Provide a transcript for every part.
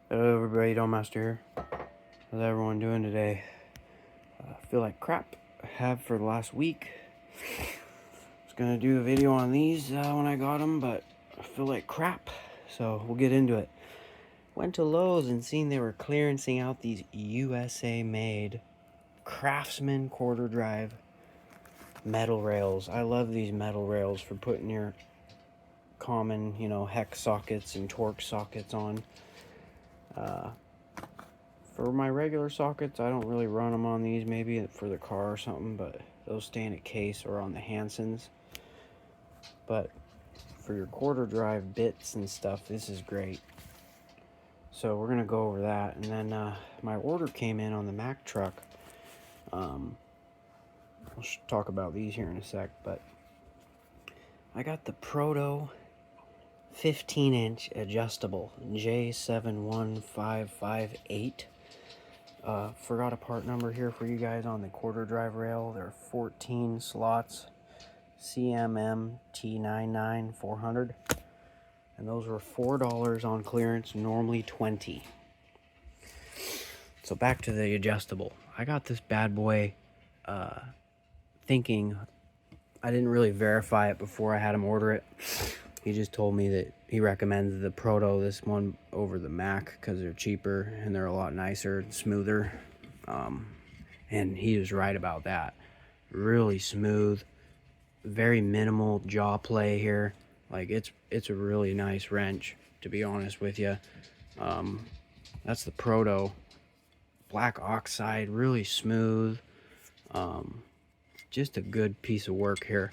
Hello everybody, Master here. How's everyone doing today? I feel like crap. I have for the last week. I was gonna do a video on these when I got them, but I feel like crap. So we'll get into it. Went to Lowe's and seen they were clearancing out these USA made Craftsman quarter drive metal rails. I love these metal rails for putting your common, hex sockets and Torx sockets on. For my regular sockets, I don't really run them on these, maybe for the car or something, but those stay in a case or on the Hansons. But for your quarter drive bits and stuff, this is great. So we're gonna go over that, and then my order came in on the Mack truck. We'll talk about these here in a sec, but I got the Proto 15-inch adjustable J71558. Forgot a part number here for you guys on the quarter drive rail. There are 14 slots, CMM T99 400, and those were $4 on clearance, normally $20. So back to the adjustable. I got this bad boy thinking, I didn't really verify it before I had him order it. He just told me that he recommends the Proto, this one, over the Mack because they're cheaper and they're a lot nicer and smoother. And he was right about that. Really smooth, very minimal jaw play here. Like it's a really nice wrench, to be honest with you. That's the Proto. Black oxide, really smooth. Just a good piece of work here.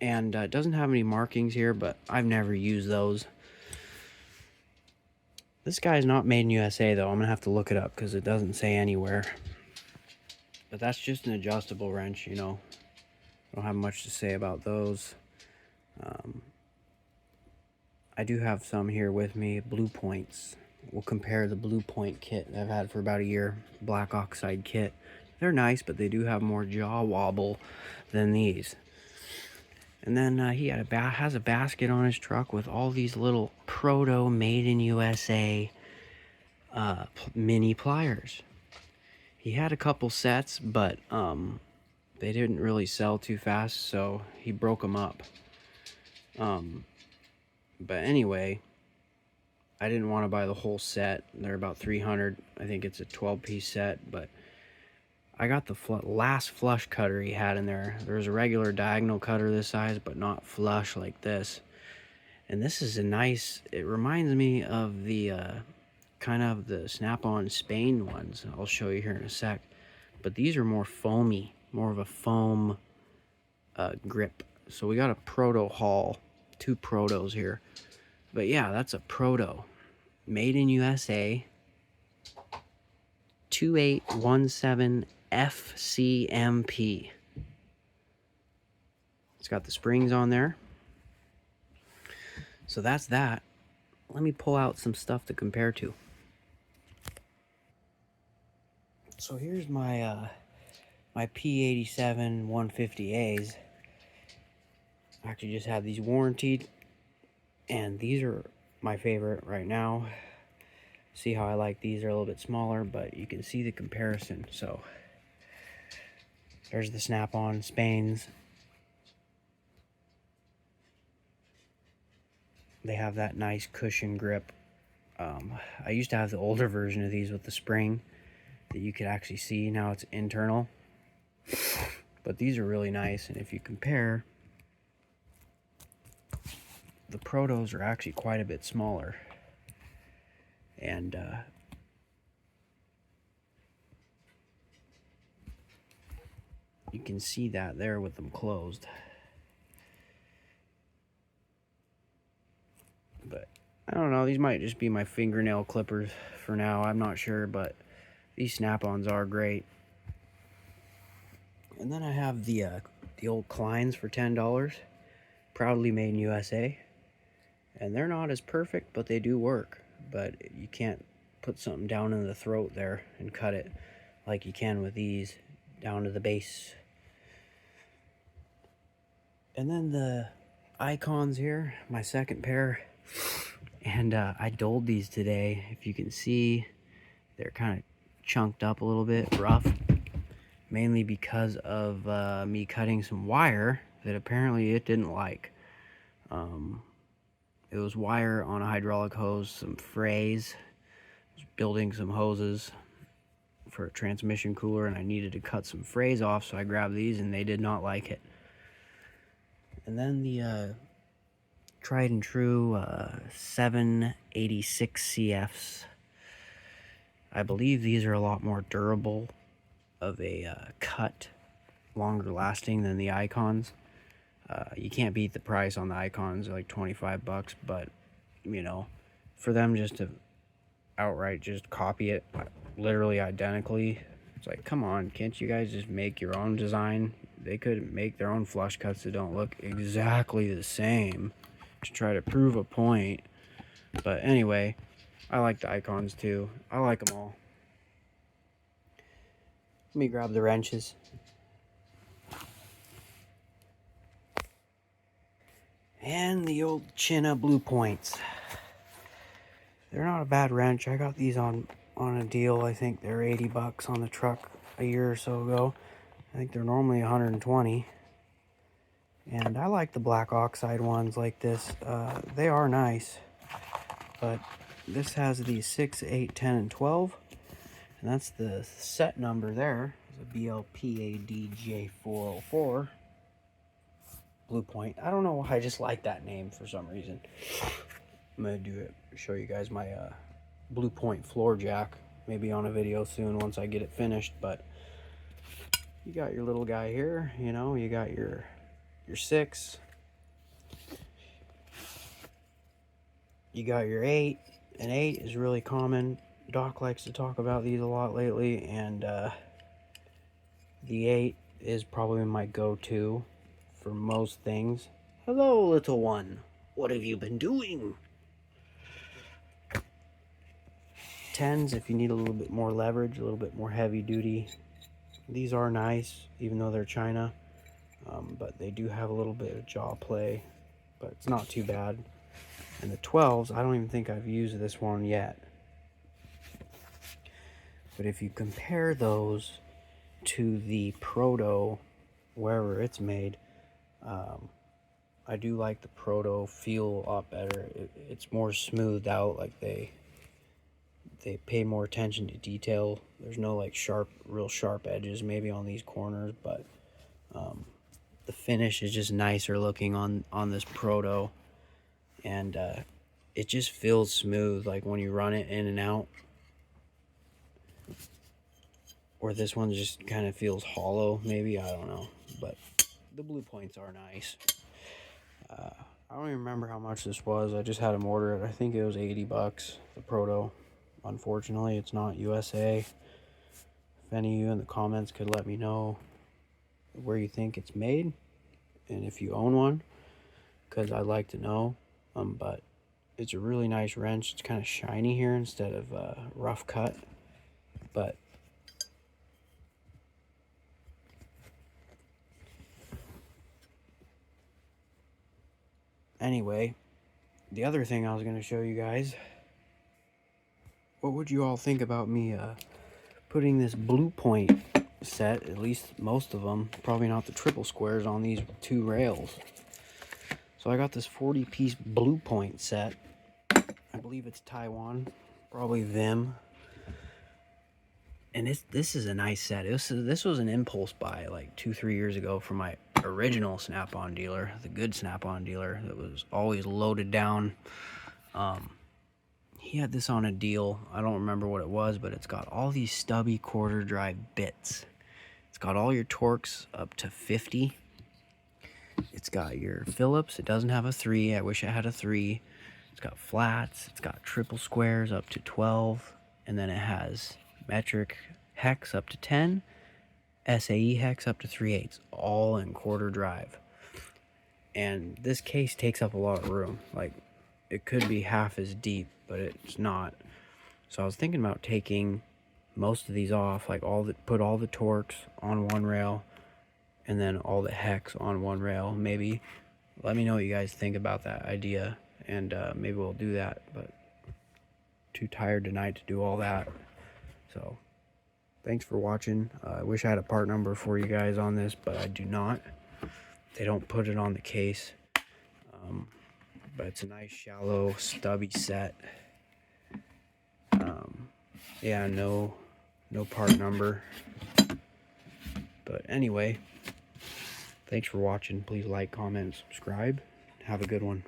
And it doesn't have any markings here, but I've never used those. This guy's not made in USA, though. I'm going to have to look it up because it doesn't say anywhere. But that's just an adjustable wrench, I don't have much to say about those. I do have some here with me, Blue Points. We'll compare the Blue Point kit that I've had for about a year, black oxide kit. They're nice, but they do have more jaw wobble than these. And then he has a basket on his truck with all these little Proto made in USA mini pliers. He had a couple sets, but they didn't really sell too fast, so he broke them up. But anyway, I didn't want to buy the whole set. They're about $300. I think it's a 12-piece set, but I got the last flush cutter he had in there. There's a regular diagonal cutter this size, but not flush like this. And this is a nice, it reminds me of the kind of the Snap-on Spain ones. I'll show you here in a sec. But these are more foamy, more of a foam grip. So we got a Proto haul, 2 Protos here. But yeah, that's a Proto, made in USA, 2817 FCMP. It's got the springs on there. So that's that. Let me pull out some stuff to compare to. So here's my my P87 150As. I actually just have these warranted, and these are my favorite right now. See how I like these? They're a little bit smaller, but you can see the comparison. So there's the Snap-on Spains. They have that nice cushion grip. I used to have the older version of these with the spring that you could actually see. Now it's internal. But these are really nice, and if you compare, the Protos are actually quite a bit smaller. And you can see that there with them closed. But I don't know, these might just be my fingernail clippers for now. I'm not sure, but these Snap-ons are great. And then I have the old Kleins for $10, proudly made in USA. And they're not as perfect, but they do work. But you can't put something down in the throat there and cut it like you can with these down to the base. And then the Icons here, my second pair. And I doled these today. If you can see, they're kind of chunked up a little bit, rough, mainly because of me cutting some wire that apparently it didn't like. It was wire on a hydraulic hose, some frays, building some hoses for a transmission cooler, and I needed to cut some frays off, so I grabbed these and they did not like it. And then the tried and true 786 CFs. I believe these are a lot more durable of a cut, longer lasting than the Icons. You can't beat the price on the Icons, like 25 bucks, but you know, for them just to outright just copy it literally identically, it's like, come on, can't you guys just make your own design? They could make their own flush cuts that don't look exactly the same to try to prove a point. But anyway, I like the Icons too. I like them all. Let me grab the wrenches. And the old China Blue Points. They're not a bad wrench. I got these on a deal. I think they're 80 bucks on the truck a year or so ago. I think they're normally 120. And I like the black oxide ones like this. They are nice. But this has the 6, 8, 10, and 12. And that's the set number there. It's a BLPADJ404 Blue Point. I don't know why, I just like that name for some reason. I'm going to show you guys my Blue Point floor jack. Maybe on a video soon once I get it finished. But you got your little guy here. You know, you got your 6. You got your 8. An 8 is really common. Doc likes to talk about these a lot lately, and the 8 is probably my go-to for most things. Hello, little one. What have you been doing? 10s, if you need a little bit more leverage, a little bit more heavy duty. These are nice, even though they're China, but they do have a little bit of jaw play, but it's not too bad. And the 12s, I don't even think I've used this one yet. But if you compare those to the Proto, wherever it's made, I do like the Proto feel a lot better. It's more smoothed out, like they pay more attention to detail. There's no like real sharp edges maybe on these corners, but the finish is just nicer looking on this Proto, and it just feels smooth, like when you run it in and out. Or this one just kind of feels hollow, maybe, I don't know. But the Blue Points are nice. I don't even remember how much this was. I just had them order it. I think it was 80 bucks, the Proto. Unfortunately, it's not USA. If any of you in the comments could let me know where you think it's made and if you own one, because I'd like to know. But it's a really nice wrench. It's kind of shiny here instead of rough cut. But anyway, the other thing I was going to show you guys, what would you all think about me putting this Blue Point set, at least most of them, probably not the triple squares, on these 2 rails? So I got this 40-piece Blue Point set. I believe it's Taiwan, probably Vim. And this is a nice set. This was an impulse buy like 2-3 years ago from my original Snap-on dealer, the good Snap-on dealer that was always loaded down. He had this on a deal. I don't remember what it was, but it's got all these stubby quarter drive bits. It's got all your Torx up to 50. It's got your Phillips. It doesn't have a 3. I wish it had a 3. It's got flats. It's got triple squares up to 12. And then it has metric hex up to 10. SAE hex up to 3/8, all in quarter drive. And this case takes up a lot of room. Like, it could be half as deep, but it's not. So I was thinking about taking most of these off, like put all the Torx on one rail, and then all the hex on one rail. Maybe let me know what you guys think about that idea, and maybe we'll do that, but too tired tonight to do all that. So thanks for watching. I wish I had a part number for you guys on this, but I do not. They don't put it on the case. But it's a nice shallow stubby set. Yeah, no part number. But anyway, thanks for watching. Please like, comment, and subscribe. Have a good one.